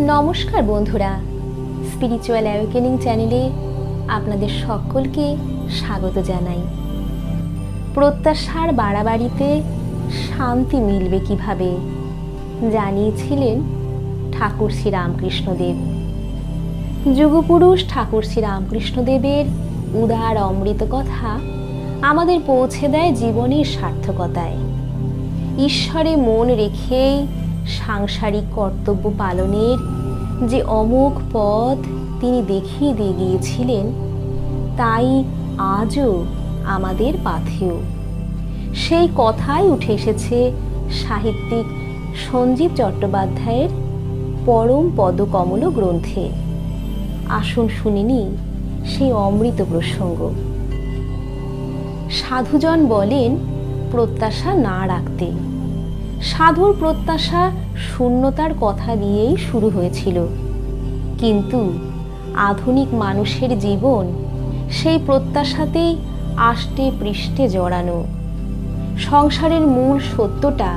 নমস্কার বন্ধুরা, spiritual awakening চ্যানেলে আপনাদের সকলকে স্বাগত জানাই। প্রত্যাশার বাড়াবাড়িতে শান্তি মিলবে কিভাবে জানিয়েছিলেন ঠাকুর শ্রী রামকৃষ্ণদেব। যুগপুরুষ ঠাকুর শ্রী রামকৃষ্ণদেবের উদার অমৃত কথা আমাদের পৌঁছে দেয় জীবনের সার্থকতায়। ঈশ্বরে মন রেখেই সাংসারিক কর্তব্য পালনের যে অমোঘ পথ তিনি দেখিয়ে দিয়ে গিয়েছিলেন, তাই আজও আমাদের পাথেয়। সেই কথাই উঠে এসেছে সাহিত্যিক সঞ্জীব চট্টোপাধ্যায়ের পরম পদকমল গ্রন্থে। আসুন শুনে নিই সেই অমৃত প্রসঙ্গ। সাধুজন বলেন প্রত্যাশা না রাখতে। সাধুর প্রত্যাশা শূন্যতার কথা দিয়েই শুরু হয়েছিল, কিন্তু আধুনিক মানুষের জীবন সেই প্রত্যাশাতেই আষ্টে পৃষ্ঠে জড়ানো। সংসারের মূল সত্যটা,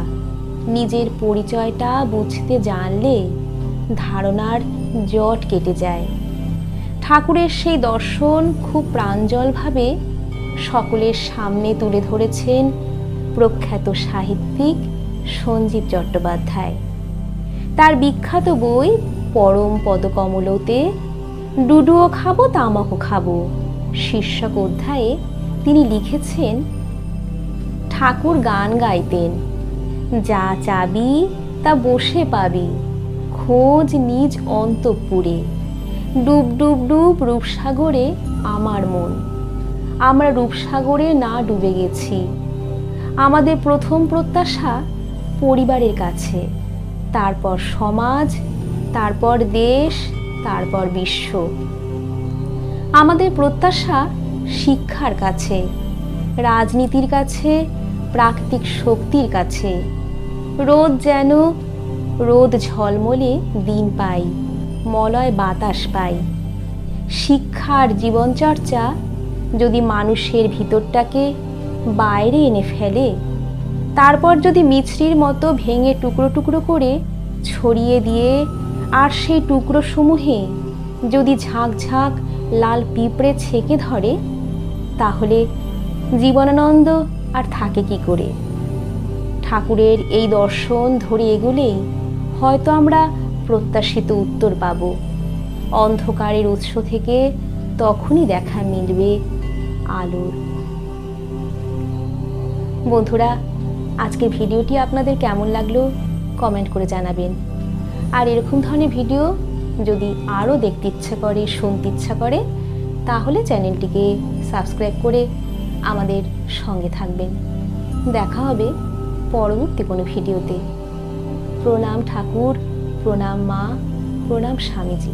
নিজের পরিচয়টা বুঝতে জানলে ধারণার জট কেটে যায়। ঠাকুরের সেই দর্শন খুব প্রাঞ্জলভাবে সকলের সামনে তুলে ধরেছেন প্রখ্যাত সাহিত্যিক সঞ্জীব চট্টোপাধ্যায়। তার বিখ্যাত বই পরম পদকমলতে ডুডুও খাবো তামাকও খাবো শীর্ষক অধ্যায়ে তিনি লিখেছেন, ঠাকুর গান গাইতেন, যা চাবি তা বসে পাবি, খোঁজ নিজ অন্তঃপুরে, ডুব ডুব ডুব রূপসাগরে আমার মন। আমরা রূপসাগরে না ডুবে গেছি। আমাদের প্রথম প্রত্যাশা পরিবারের কাছে, তারপর সমাজ, তারপর দেশ, তারপর বিশ্ব। আমাদের প্রত্যাশা শিক্ষার কাছে, রাজনীতির কাছে, প্রাকৃতিক শক্তির কাছে। রোদ যেন রোদ ঝলমলে দিন পাই, মলয় বাতাস পাই। শিক্ষার জীবনচর্চা যদি মানুষের ভিতরটাকে বাইরে এনে ফেলে, তারপর যদি মিছরির মতো ভেঙে টুকরো টুকরো করে ছড়িয়ে দিয়ে আর সেই টুকরো সমূহে যদি ঝাঁক ঝাঁক লাল পিঁপড়ে ছেঁকে ধরে, তাহলে জীবনানন্দ আর থাকে কি করে? ঠাকুরের এই দর্শন ধরে এগোলেই হয়তো আমরা প্রত্যাশিত উত্তর পাব। অন্ধকারের উৎস থেকে তখনই দেখা মিলবে আলোর। বন্ধুরা, আজকের ভিডিওটি আপনাদের কেমন লাগলো কমেন্ট করে জানাবেন। আর এরকম ধরনের ভিডিও যদি আরও দেখতে ইচ্ছা করে, শুনতে ইচ্ছা করে, তাহলে চ্যানেলটিকে সাবস্ক্রাইব করে আমাদের সঙ্গে থাকবেন। দেখা হবে পরবর্তী কোনো ভিডিওতে। প্রণাম ঠাকুর, প্রণাম মা, প্রণাম স্বামীজি।